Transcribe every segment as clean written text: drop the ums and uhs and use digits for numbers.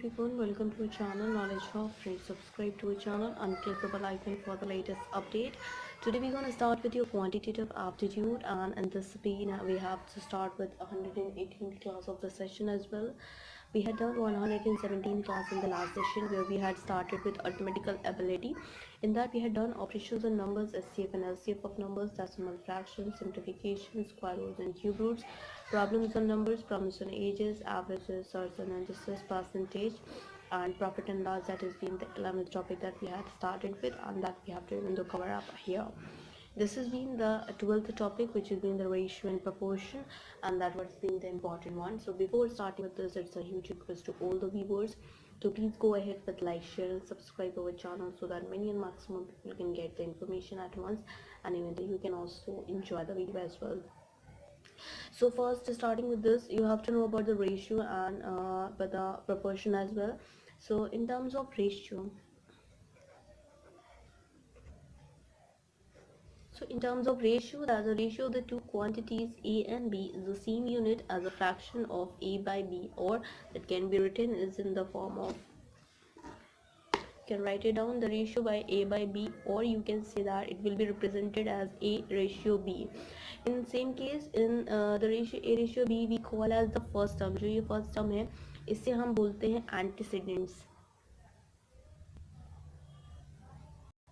everyone, welcome to our channel Knowledge Hub. Please subscribe to our channel and click the bell icon for the latest update. Today we're going to start with your quantitative aptitude, and in this we have to start with 118th class of the session as well. We had done 117 class in the last session where we had started with arithmetical ability. In that we had done operations on numbers, SCF and LCF of numbers, decimal fractions, simplification, square roots and cube roots, problems on numbers, problems on ages, averages, sorts and indices, percentage, and profit and loss. That has been the 11th topic that we had started with, and that we have to even cover up here. This has been the 12th topic, which has been the ratio and proportion, and that was been the important one. So before starting with this, it's a huge request to all the viewers to please go ahead with like, share and subscribe our channel so that many and maximum people can get the information at once, and even you can also enjoy the video as well. So first, starting with this, you have to know about the ratio and but the proportion as well. So in terms of ratio, that's the ratio of the two quantities A and B is the same unit as a fraction of A by B, or it can be written is in the form of, you can write it down the ratio by A by B, or you can say that it will be represented as A ratio B. In same case, in the ratio A ratio B we call as the first term. जो ये first term है इसे हम बोलते हैं antecedents,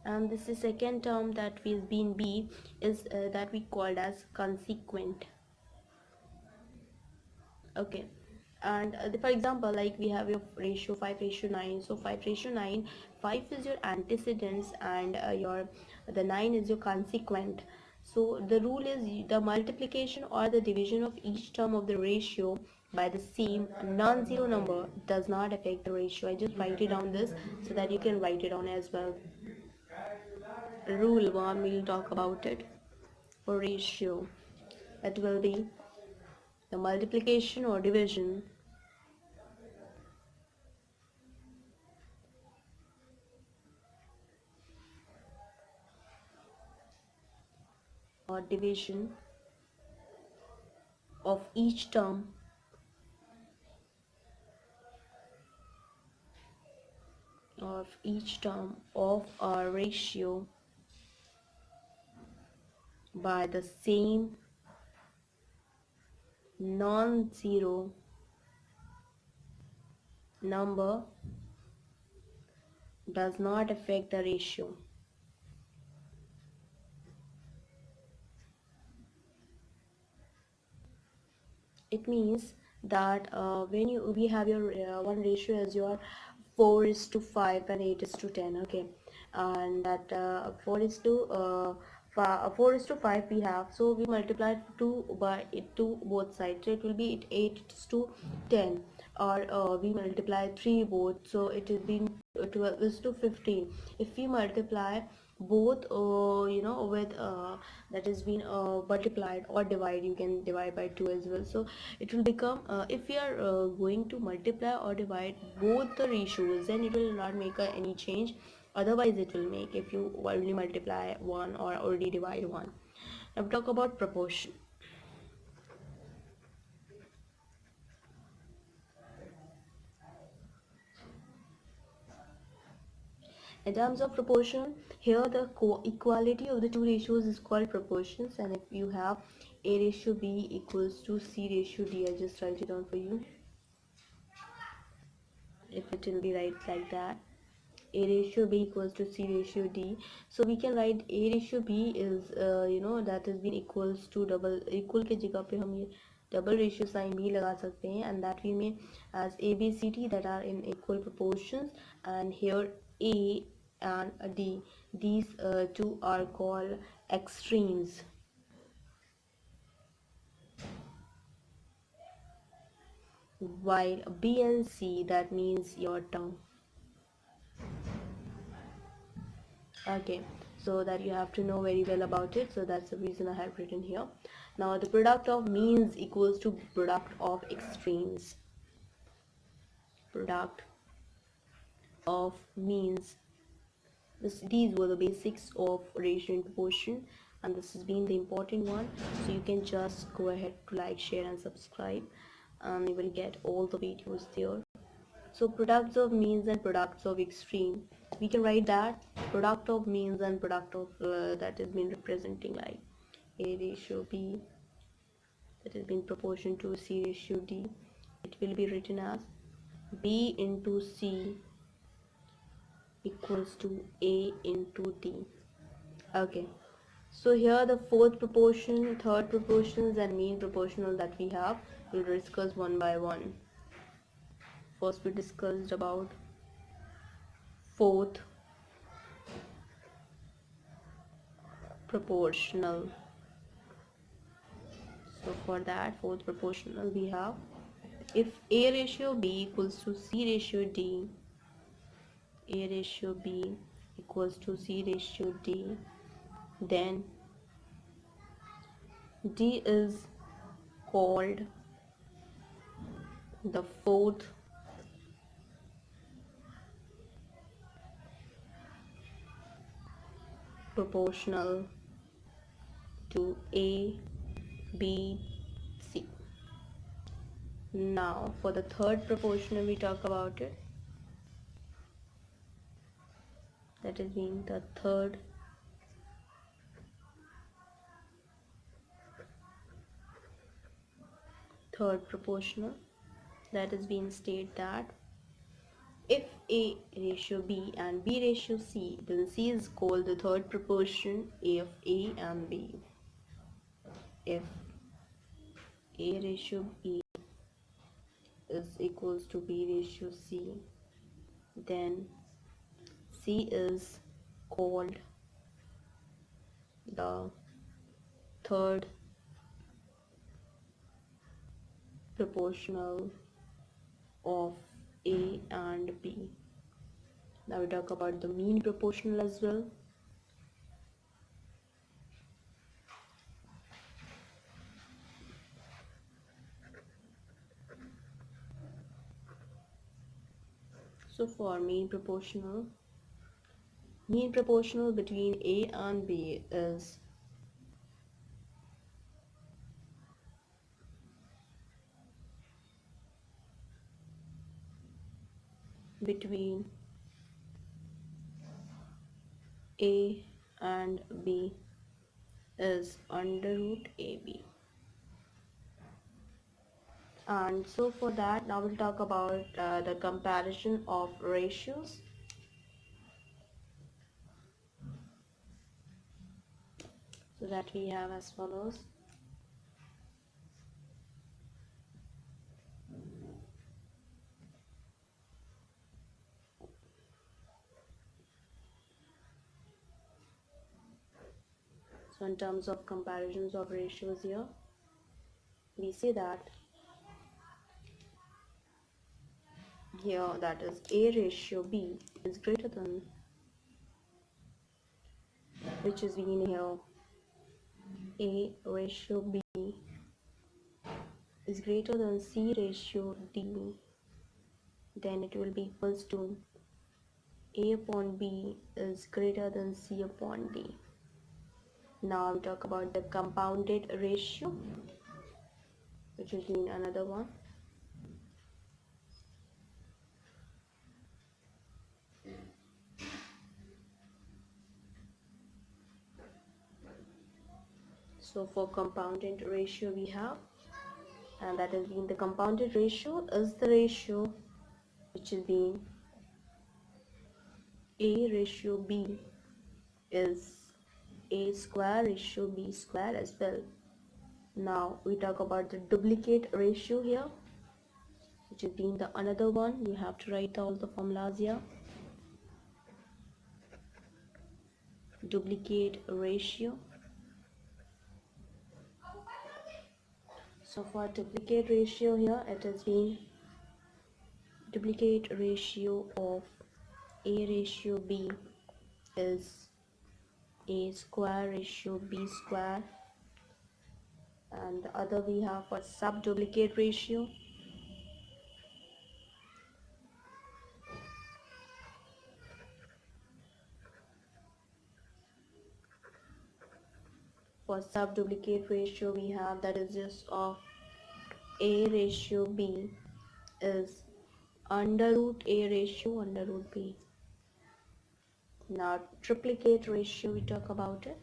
and this is second term that is being B is that we called as consequent. Okay, and for example, like we have your ratio 5:9. So 5:9, 5 is your antecedents and the 9 is your consequent. So the rule is the multiplication or the division of each term of the ratio by the same non-zero number does not affect the ratio. I just write it down this so that you can write it down as well. Rule 1, we'll talk about it. For ratio, it will be the multiplication or division of each term of our ratio by the same non-zero number does not affect the ratio. It means that when we have your one ratio as your 4:5 and 8:10, okay, and that 4:5 we have, so we multiply 2 by it to both sides, so it will be 8:10, or we multiply 3 both, so it has been 12:15. If we multiply both with that has been multiplied or divide, you can divide by 2 as well, so it will become if we are going to multiply or divide both the ratios, then it will not make any change. Otherwise it will make if you only multiply one or already divide one. Now we talk about proportion. In terms of proportion, here the equality of the two ratios is called proportions, and if you have A ratio B equals to C ratio D, I just write it down for you. If it will be right like that, A ratio B equals to C ratio D, so we can write A ratio B is that has been equals to double equal के जगह पे हम ये double ratio sign भी लगा सकते हैं, and that we may as A B C D that are in equal proportions, and here A and D, these two are called extremes. While B and C, that means your term. Okay, so that you have to know very well about it, so that's the reason I have written here. Now the product of means equals to product of extremes. Product of means. These were the basics of ratio and proportion, and this has been the important one, so you can just go ahead to like, share and subscribe, and you will get all the videos there. So products of means and products of extreme, we can write that product of means and product of that is been representing like A ratio B, that has been proportion to C ratio D. It will be written as B into C equals to A into D. Okay, so here the fourth proportion, third proportions and mean proportional that we have, we'll discuss one by one. First we discussed about fourth proportional. So for that fourth proportional we have, if A ratio B equals to C ratio D, A ratio B equals to C ratio D, then D is called the fourth proportional to A, B, C. Now for the third proportional we talk about it, that is being the third proportional, that is being stated that if A ratio B and B ratio C, then C is called the third proportion A of A and B. If A ratio B is equals to B ratio C, then C is called the third proportional of A and B. Now we talk about the mean proportional as well. So for mean proportional between A and B is between A and B is under root AB. And so for that, now we'll talk about the comparison of ratios. So that we have as follows. So in terms of comparisons of ratios here, we see that here, that is A ratio B is greater than, which is being here, A ratio B is greater than C ratio D, then it will be equals to A upon B is greater than C upon D. Now we talk about the compounded ratio, which is being another one. So for compounded ratio we have, and that is being the compounded ratio is the ratio which is being A ratio B is A square ratio B square as well. Now we talk about the duplicate ratio here, which is being the another one. You have to write all the formulas here. Duplicate ratio. So for duplicate ratio here, it has been duplicate ratio of A ratio B is A square ratio B square, and the other we have for sub-duplicate ratio. For sub-duplicate ratio we have, that is just of A ratio B is under root A ratio, under root B. Now triplicate ratio, we talk about it.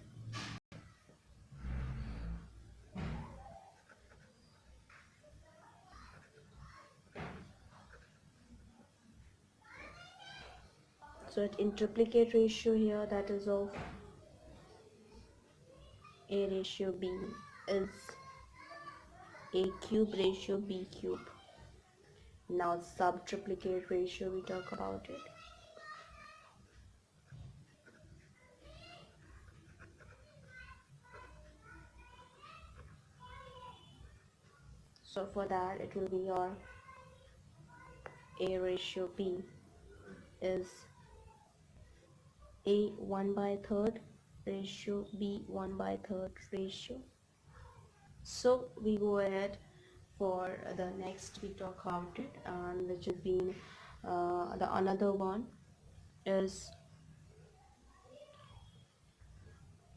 So in triplicate ratio here, that is of A ratio B is A cube ratio B cube. Now sub triplicate ratio, we talk about it. So for that it will be your A ratio B is A 1/3 ratio B 1/3 ratio. So we go ahead for the next, we talk about it, and which has been the another one is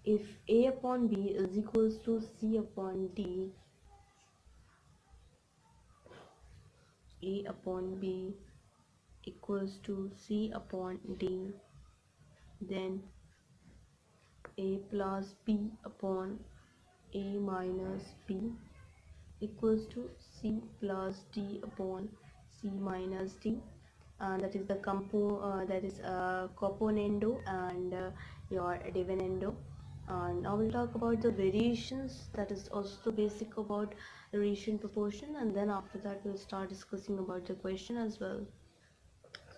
if A upon B is equals to C upon D, A upon B equals to C upon D, then A plus B upon A minus B equals to C plus D upon C minus D, and that is the componendo and your dividendo. And now we'll talk about the variations, that is also basic about the ratio proportion, and then after that we'll start discussing about the question as well.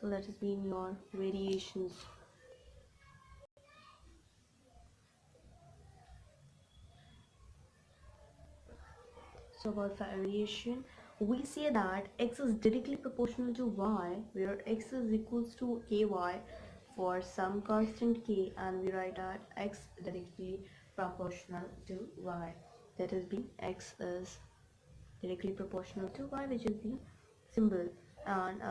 So that has been your variations. So about variation, we say that x is directly proportional to y, where x is equals to ky for some constant k, and we write that x directly proportional to y. That is b, x is directly proportional to y, which is the symbol. And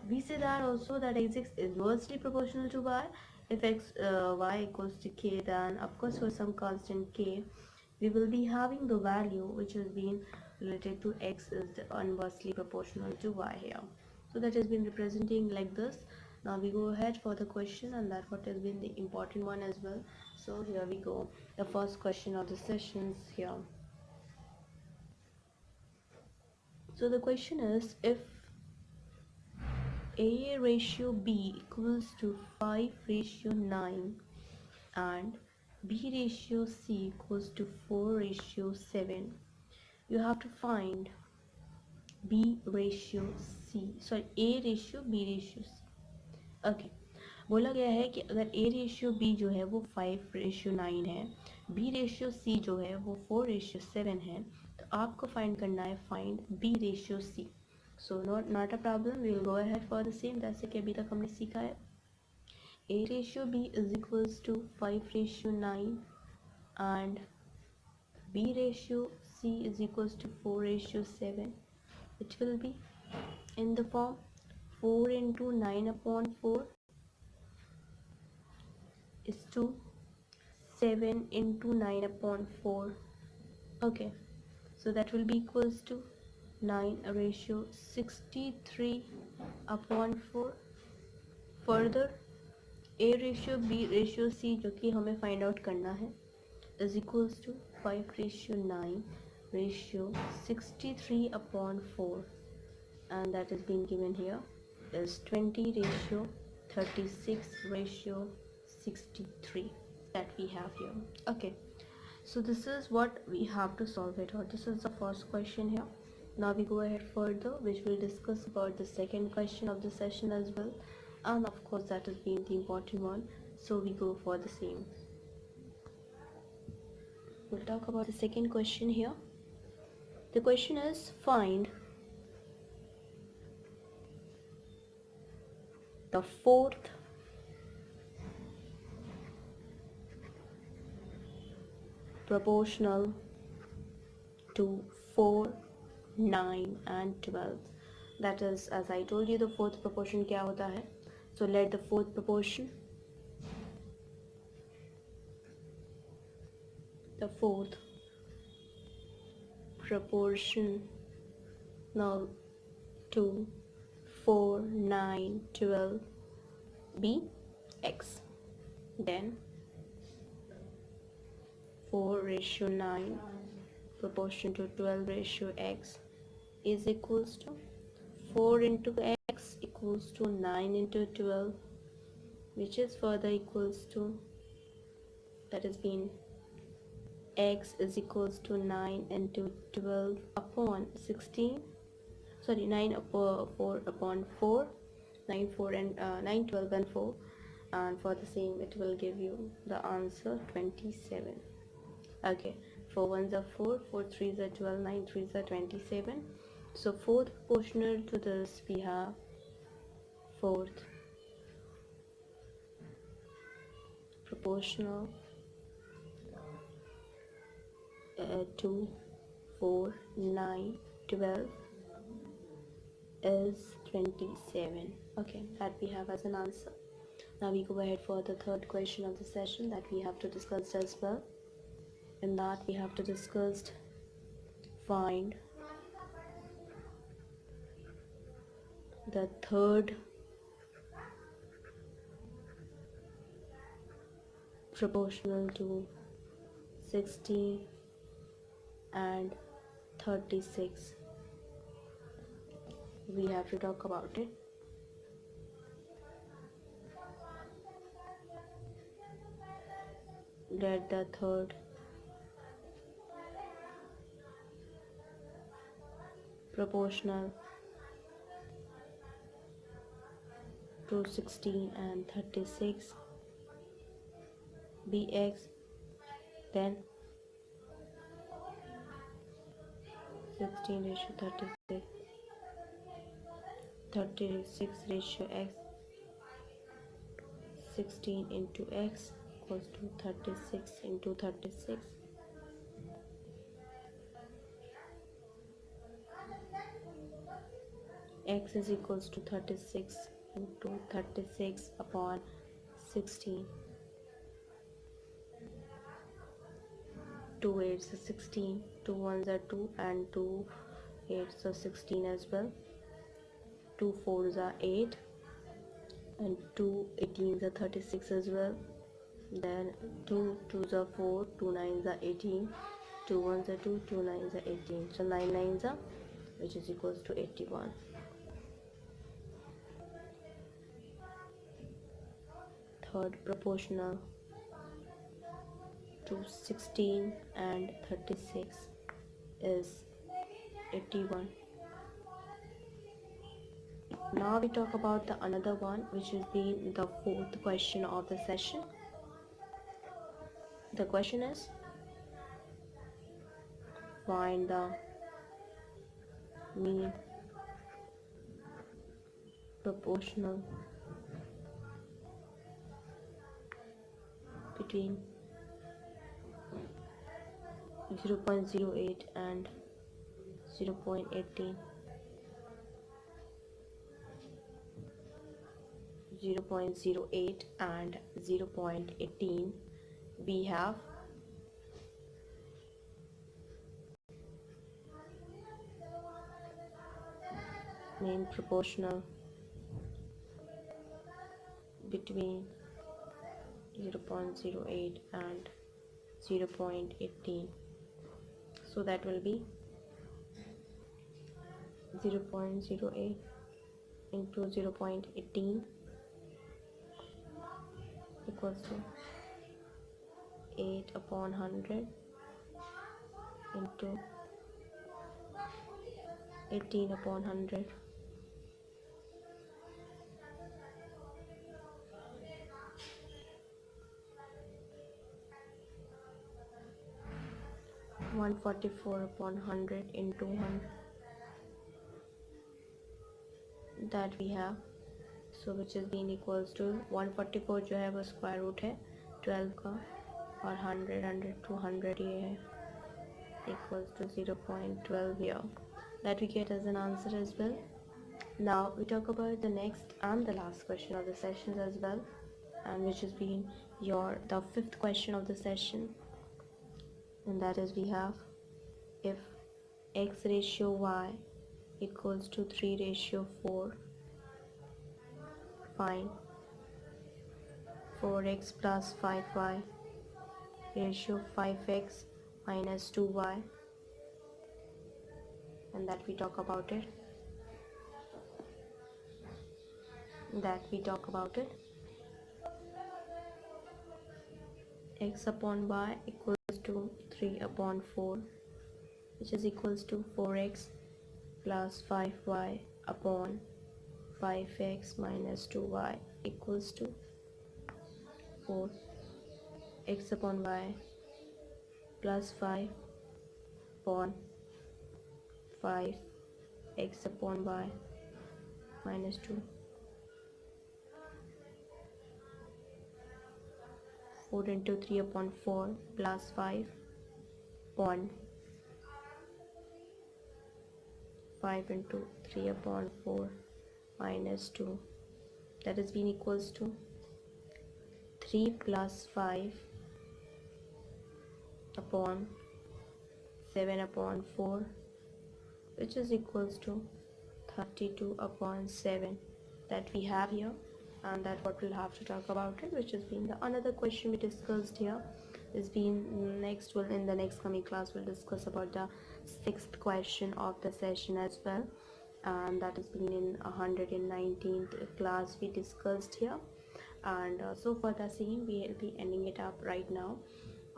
we say that also that x is inversely proportional to y. If y equals to k, then of course for some constant k we will be having the value which has been related to x is inversely proportional to y here. So that has been representing like this. Now we go ahead for the question, and that what has been the important one as well. So here we go, the first question of the sessions here. So the question is, if A ratio B equals to 5:9 and B ratio C equals to 4:7, you have to find B ratio C, sorry, A ratio B ratio C. Okay, बोला गया है कि अगर A ratio B जो है वो 5:9 है, B ratio C जो है वो 4:7 है, तो आपको फाइंड करना है find B ratio C. So not a problem, we will go ahead for the same, जैसे कि अभी तक हमने सीखा है. A ratio B is equals to 5:9 and B ratio C is equals to 4:7, which will be in the form 4 into 9/4 is to 7 into 9/4. Okay, so that will be equals to 9:63/4. Further, A ratio B ratio C जो कि हमें find out करना है is equals to 5:9/63/4, and that is being given here is 20:36/63 that we have here. Okay, so this is what we have to solve it, or this is the first question here. Now we go ahead further, which will discuss about the second question of the session as well, and of course that has been the important one, so we go for the same. We'll talk about the second question here. The question is, find the fourth proportional to 4, 9 and 12. That is, as I told you, the fourth proportion क्या होता है. So let the fourth proportion, the fourth proportion now to 4, 9, 12 be x. Then 4 ratio 9 proportion to 12 ratio x is equals to 4 into x equals to 9 into 12, which is further equals to, that has been x is equals to 9 into 12 upon 16, sorry 9 upon 4 upon 4, 9 4 and 9 12 and 4, and for the same it will give you the answer 27. Okay, 4 1s are 4, 4 3s are 12, 9 3s are 27. So fourth proportional to this we have fourth proportional to 4, 9, 12 is 27. Okay, that we have as an answer. Now we go ahead for the third question of the session that we have to discuss as well. In that we have to discuss find the third proportional to 16 and 36. We have to talk about it. Let the third proportional to 16 and 36 be x, then 16 ratio 36, 36 ratio x, 16 into x equals to 36 into 36. X is equals to 36 into 36 upon 16. 2 8s are 16, 2 1s are 2, and 2 8s are 16 as well. 2 4s are 8, and 2 18s are 36 as well. Then 2 2s are 4, 2 9s are 18, 2 1s are 2, 2 9s are 18. So 9 9s are, which is equals to 81. Third proportional to 16 and 36 is 81. Now we talk about the another one, which is the fourth question of the session. The question is find the mean proportional between 0.08 and 0.18. 0.08 and 0.18 we have mean proportional between 0.08 and 0.18. So that will be 0.08 into 0.18 equals to 8 upon 100 into 18 upon 100. 144 upon 100 into 1 that we have. So which is being equals to 144 जो है वो square root है 12 का, और 100 to 100 ये है equals to 0.12 here. That we get as an answer as well. Now we talk about the next and the last question of the sessions as well, and which has been the fifth question of the session, and that is we have if x ratio y equals to 3 ratio 4 find 4x plus 5y ratio 5x minus 2y, and that we talk about it. X upon y equals to 3 upon 4, which is equals to 4x plus 5y upon 5x minus 2y equals to 4. X upon y plus 5 upon 5 x upon y minus 2. 4 into 3 upon 4 plus 5 upon 5 into 3 upon 4 minus 2, that is being equals to 3 plus 5 upon 7 upon 4, which is equals to 32 upon 7, that we have here, and that what we'll have to talk about it, which has been the another question we discussed here. Is being next, well, in the next coming class we'll discuss about the 6th question of the session as well, and that has been in 119th class we discussed here. And so for the same we will be ending it up right now.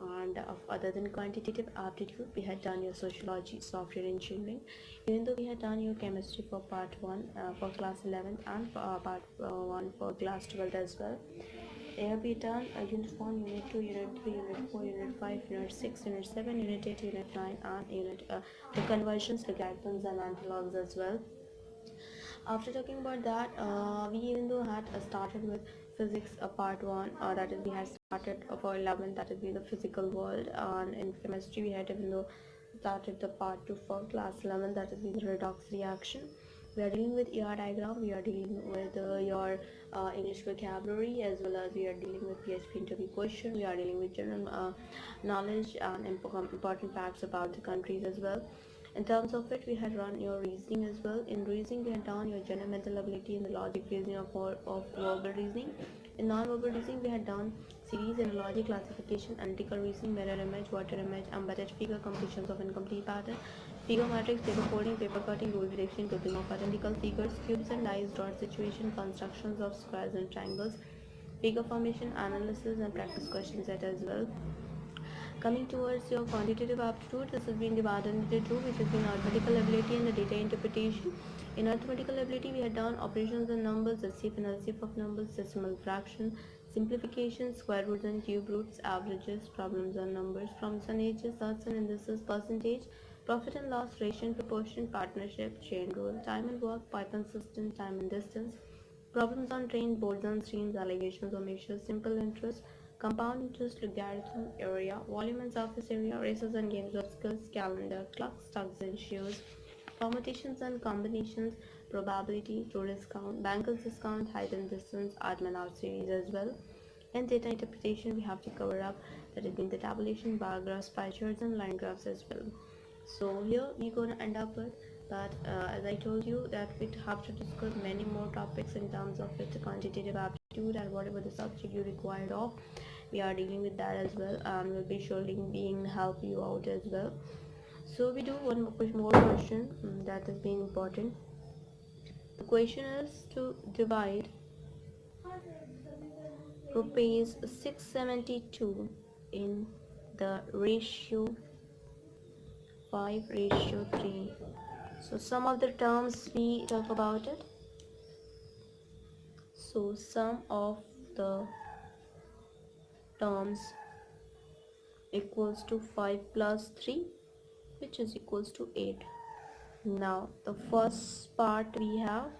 And other than quantitative aptitude, we had done your sociology, software engineering, even though we had done your chemistry for part 1 for class 11th, and part 1 for class 12th as well. Here we done unit 1, unit 2, unit 3, unit 4, unit 5, unit 6, unit 7, unit 8, unit 9, and unit the conversions, logarithms, and analogues as well. After talking about that, we even though had started with physics part 1, that is we had started for 11, that is be the physical world, and in chemistry we had even though started the part 2 for class 11, that is be the redox reaction. We are dealing with ER diagram, we are dealing with your English vocabulary, as well as we are dealing with PHP interview question, we are dealing with general knowledge and important facts about the countries as well. In terms of it, we had run your reasoning as well. In reasoning, we had done your general mental ability and the logic reasoning of verbal reasoning. In non-verbal reasoning, we had done series, analogy, classification, analytical reasoning, mirror image, water image, embedded figure, completions of incomplete pattern, figure matrix, paper folding, paper cutting, rule prediction, grouping of identical figures, cubes and dice, dot situation, constructions of squares and triangles, figure formation, analysis, and practice question set as well. Coming towards your quantitative aptitude, this has been divided into two, which has been arithmetical ability and the data interpretation. In arithmetical ability, we had done operations and numbers, HCF and LCF of numbers, decimal fraction, simplification, square roots and cube roots, averages, problems on numbers, percentages, odds and indices, percentage, profit and loss, ratio, proportion, partnership, chain rule, time and work, Python system, time and distance, problems on train, boards and streams, allegations or measures, simple interest, compound interest, logarithm, area, volume and surface area, races and games of skills, calendar, clocks, tugs and shoes, permutations and combinations, probability, true discount, banker's discount, height and distance, odd man out series as well. And data interpretation we have to cover up, that has been the tabulation, bar graphs, pie charts, and line graphs as well. So here we're gonna end up with that, as I told you that we have to discuss many more topics in terms of its quantitative aptitude and whatever the subject you required of, we are dealing with that as well, and will be surely being help you out as well. So we do one more question that has been important. The question is to divide rupees 672 in the ratio 5:3. So some of the terms we talk about it. So sum of the terms equals to 5 plus 3, which is equals to 8. Now the first part we have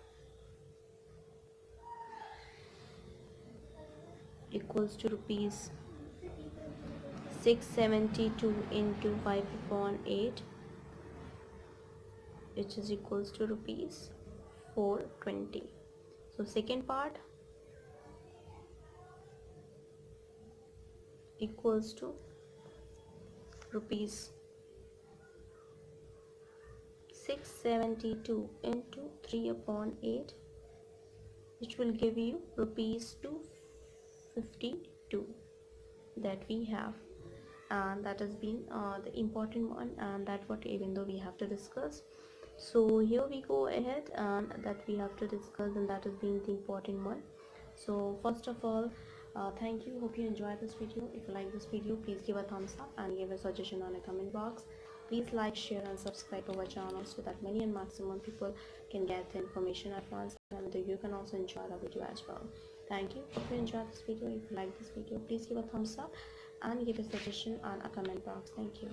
equals to rupees 672 into 5 upon 8, which is equals to rupees 420. So second part equals to rupees 672 into 3 upon 8, which will give you rupees 252 that we have, and that has been the important one, and that what even though we have to discuss. So here we go ahead, and that we have to discuss, and that has been the important one. So first of all, thank you, hope you enjoyed this video. If you like this video, please give a thumbs up and give a suggestion on a comment box. Please like, share and subscribe to our channel so that many and maximum people can get the information at once, and you can also enjoy the video as well. Thank you, hope you enjoyed this video. If you like this video, please give a thumbs up and give a suggestion on a comment box. Thank you.